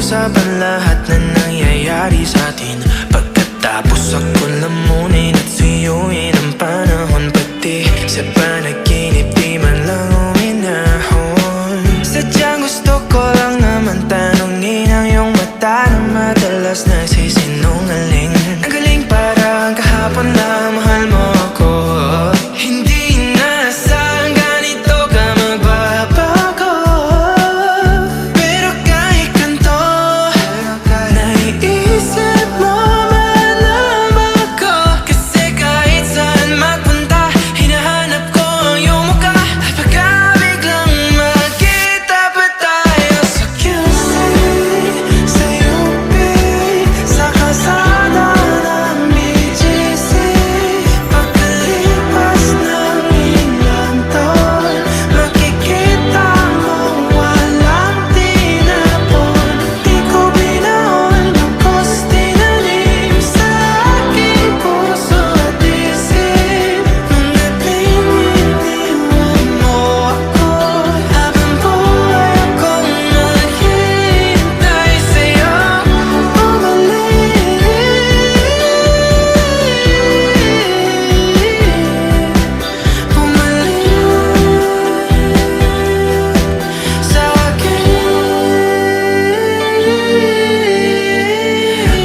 pag-uusapan lahat na nangyayari sa atin. Pagkatapos ako lamunin at suyuin ang panahon, pati sa panaginip di man lang uminahon. Sadyang gusto ko lang naman tanongin ang iyong mata na madalas nagsisinungaling. Ang galing parang kahapon na mahal mo ako. Hindi inaasahan ganito ka magbabago. Pero kahit ganito, naiisip mo malaman ko. Kasi kahit saan magpunta, hinahanap ko ang iyong mukha. Pagka biglang magkita pa tayo sa QC, sa UP, sa kalsada ng BGC. Pagkalipas ng ilang taon, makikita mo walang tinapon. Di ko binaon, bagkus tinanim sa aking puso at isip. Ngunit pininiwan mo ako, habang buhay akong maghihintay sa'yo. Bumalik sa akin.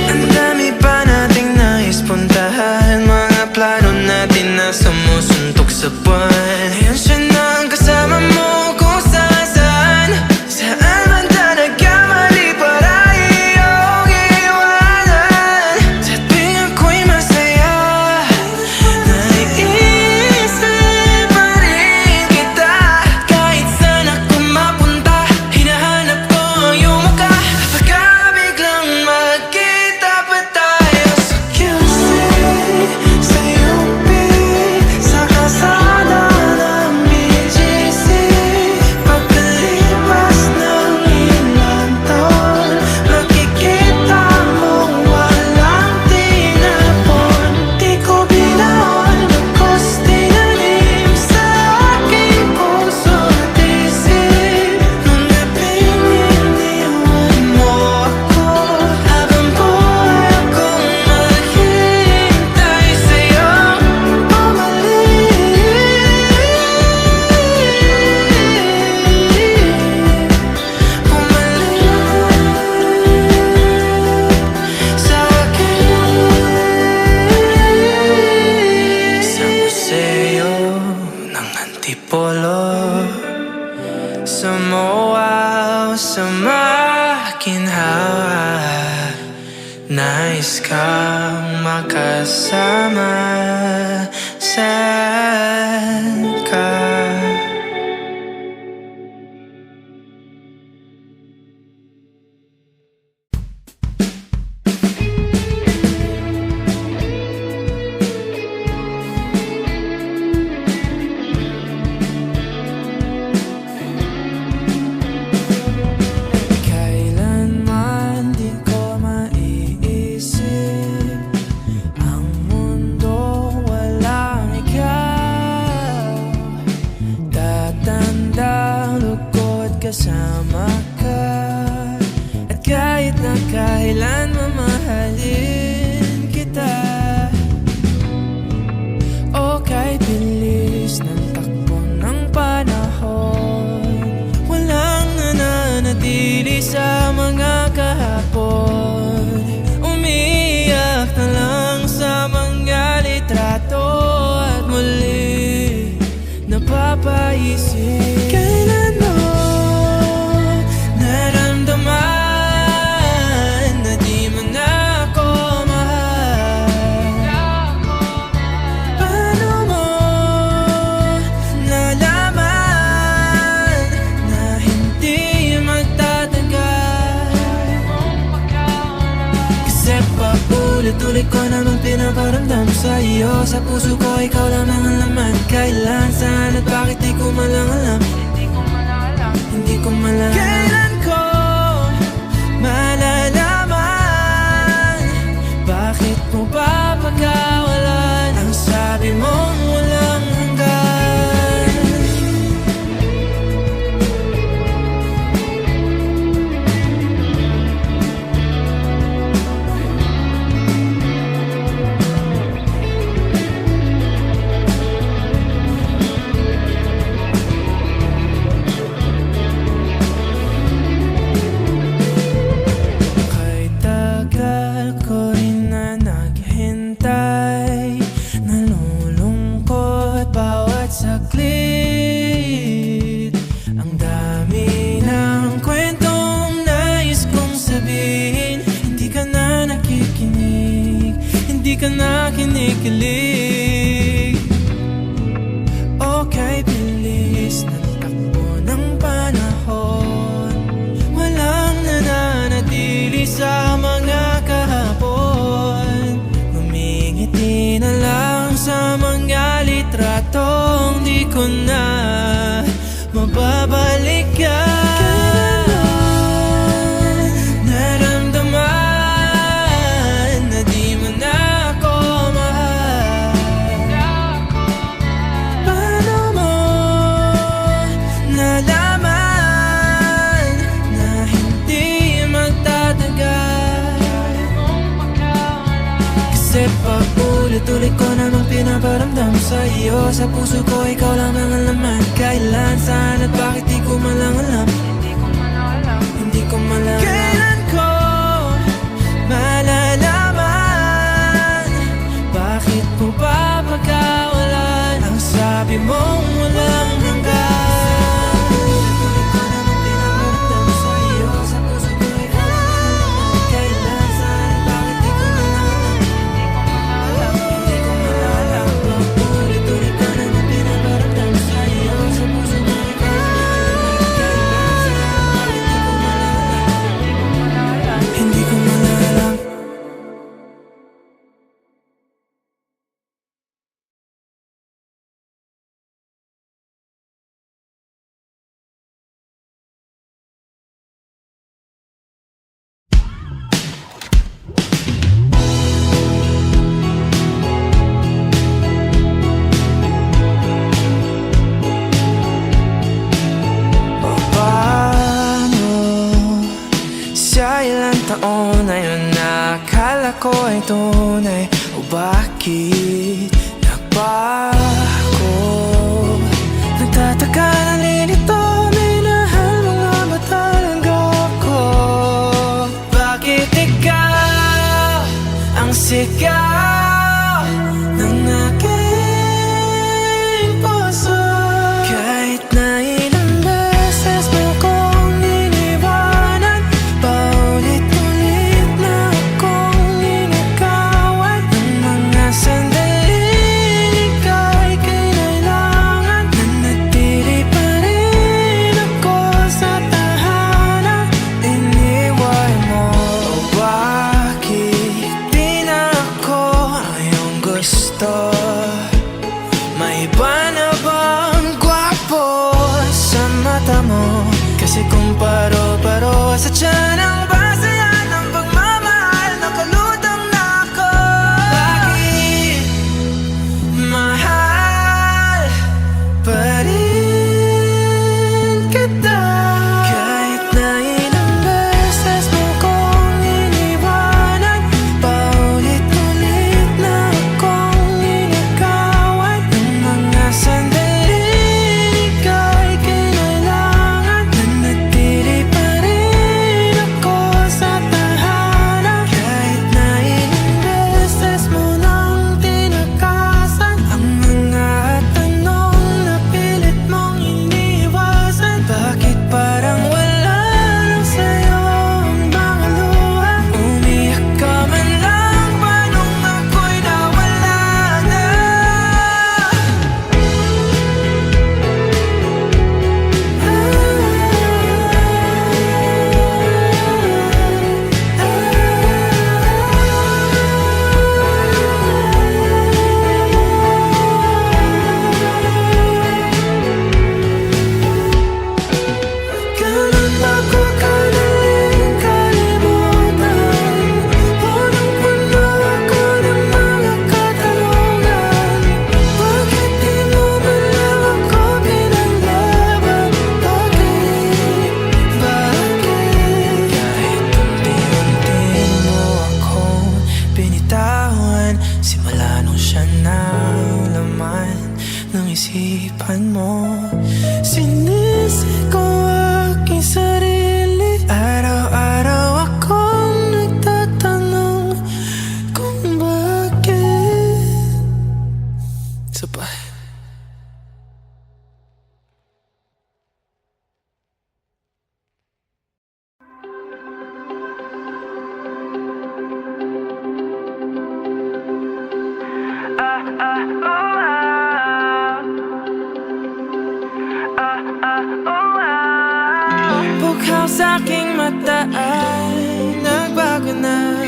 Ang dami pa nating nais puntahan, mga plano natin na sumusuntok sa buwan. Ngayon siya na ang kasama mo kung saan. Saan man na nagkamali para iyong iwanan. Sa tuwing ako'y masaya, naiisip pa rin kita. Kahit saan ako mapunta, hinahanap ko ang iyong mukha. Pagka biglang magkita pa tayo sa QC, sa UP, sa kalsada ng BGC. Pagkalipas ng ilang taon, makikita mo walang tinapon. Di ko binaon, bagkus tinanim sa aking puso at isip. Ngunit pininiwan mo ako, habang buhay akong maghihintay sa'yo. Bumalik sa akin. Sa museo ng Antipolo, sa MOA o sa makinhawa, nais kang makasama. Saan ka? Kailanman di ko maiisip ang mundo walang ikaw. Tatandang lugod kasama ka, at kahit na kailan mamahalin kita. O kahit bilis ng takbo ng panahon, walang nananatili sa mga kahapon. Umiiyak na lang sa mga litrato, at muli napapaisip. Kailan mo naramdaman na di mo na ako mahal? Paano mo nalaman na hindi magtatagal? Kasi paulit-ulit ko naman pinaparamdam sa iyo. Sa puso ko ikaw lamang ang laman. Kailan, saan at bakit di ko malang alam. Hindi ko malang kailan ko malalaman. Bakit mo ba pagkawalan ang sabi mong walang hanggan? di ka na kinikilig. Okay, bilis ng takbo ng panahon, walang nananatili sa mga kahapon. Ngumingiti na lang sa mga litratong di ko na mababalikan. Paulit-ulit ko namang pinaparamdam sa iyo. Sa puso ko ikaw lang ang laman. Kailan, saan at bakit di ko malang alam. Hindi ko malang kailan ko malalaman. Bakit mo ba pagkawalan ang sabi mong walang hanggan. Taon na yun na akala ko ay tunay. O bakit nagbago? Nagtataka na lilito, minahal mo nga ba talaga ako? Bakit ikaw ang sigaw ng aking puso? Kahit na ilang beses mo kong iniwanan, paulit-ulit na akong ninagawan ng mga sandaling ikaw ay kinailangan. Nanatili pa rin ako sa tahanan, iniwan mo. O bakit di na ako ang iyong gusto? May iba na bang gwapo sa mata mo? Kasi kung paro-paro sa tiyan ang basayan ng pagmamahal, nakalutang na ako. Bakit mahal pa rin kita? Kahit na ilang beses mo kong iniwanan, paulit-ulit na akong ninagawan ng mga sandaling ikaw ay kinailangan. Nanatili pa rin ako sa tahanan, kahit na ilang beses mo nang tinakasan ang mga tanong na pilit mong iniwasan. Bakit parang wala lang sa'yo ang mga luha? Umiyak ka man lang ba nung ako'y nawala na? Ganun ba ko kadaling kalimutan? Punong-puno ako ng mga katanungan. Bakit di mo man lang ako pinaglaban? Bakit? Kahit unti-unti mo akong binitawan, simula nung siya na laman ng isipan mo. Sinisi ko aking sarili, araw-araw akong nagtatanong kung bakit. Sabay. Bughaw sa'king mata ay nagbago na.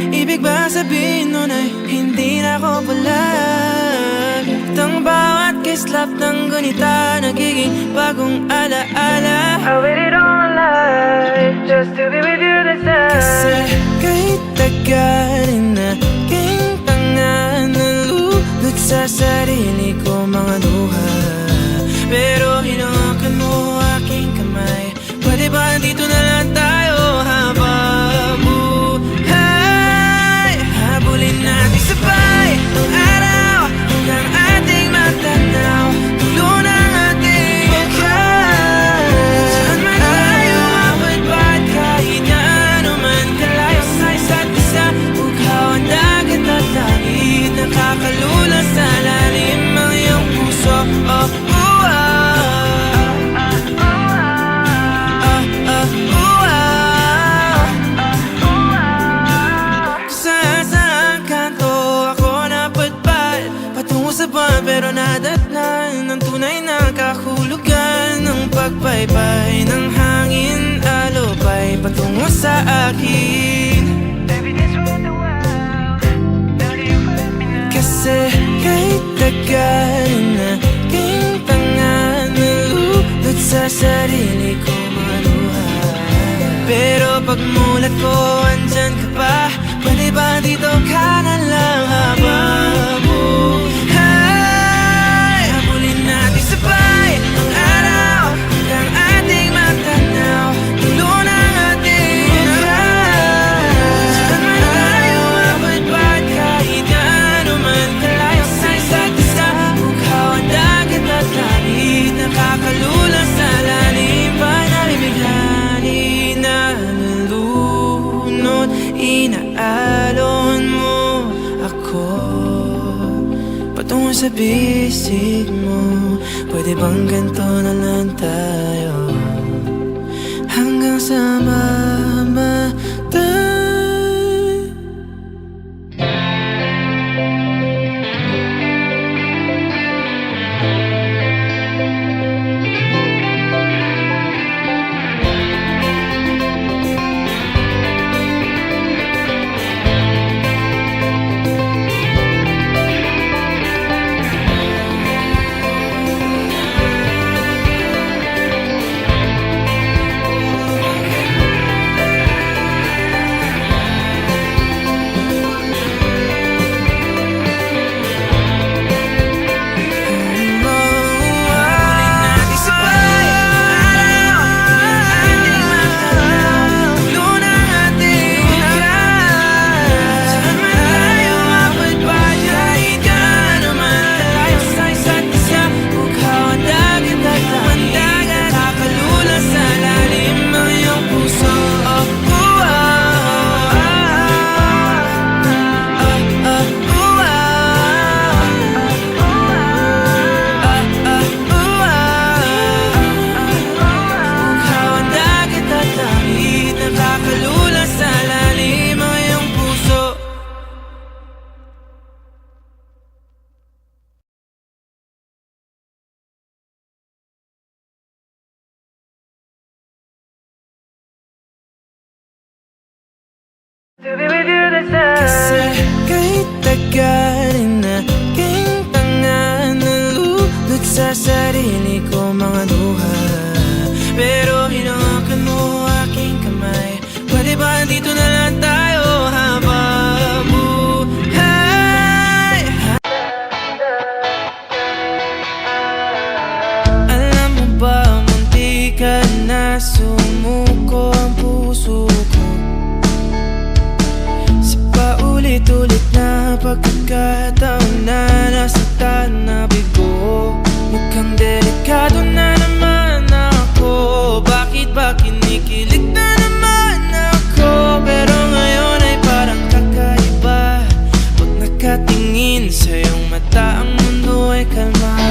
Ibig ba sabihin nun ay hindi na ako palag? Tang bawat kislap ng gunita nagiging bagong alaala. I waited all my life just to be with you this time. Kasi kahit tagal na naging tanga, nalulot sa sarili ko mga luha. Pero hinawakan mo aking kamay. Pwede ba dito na lang tayo habang buhay? Habulin natin sabay ang araw hanggang ating matanaw. Tulo ng ating buhay. Saan man tayo abot ba't kahit na ano man kalayo sa isa't isa. Bughaw ang dagat at langit, nakakalula sa lalim ang iyong puso. Pero nadatnan ng tunay na kahulugan ng pagpaypay ng hangin, alupay patungo sa akin. Kasi kahit tagal na naging tanga, nalulot sa sarili ko mga luha. Pero pagmulat ko andyan ka pa. Pwede ba dito ka na lang habang inaalon mo ako patungo sa bisig mo. Pwede bang ganito na lang tayo hanggang sa mamatay? Kasi kahit tagal na naging tanga, nalulot sa sarili ko mga luha. Pero hinawakan mo aking kamay. Pwede ba dito na lang tayo habang buhay? Alam mo ba, munti ka na sumuko ang puso ko. Ulit-ulit na pagkakataon na nasaktan na bigo. Mukhang delikado na naman ako. Bakit ba kinikilig na naman ako? Pero ngayon ay parang kakaiba. Pag nakatingin sa iyong mata, ang mundo ay kalma.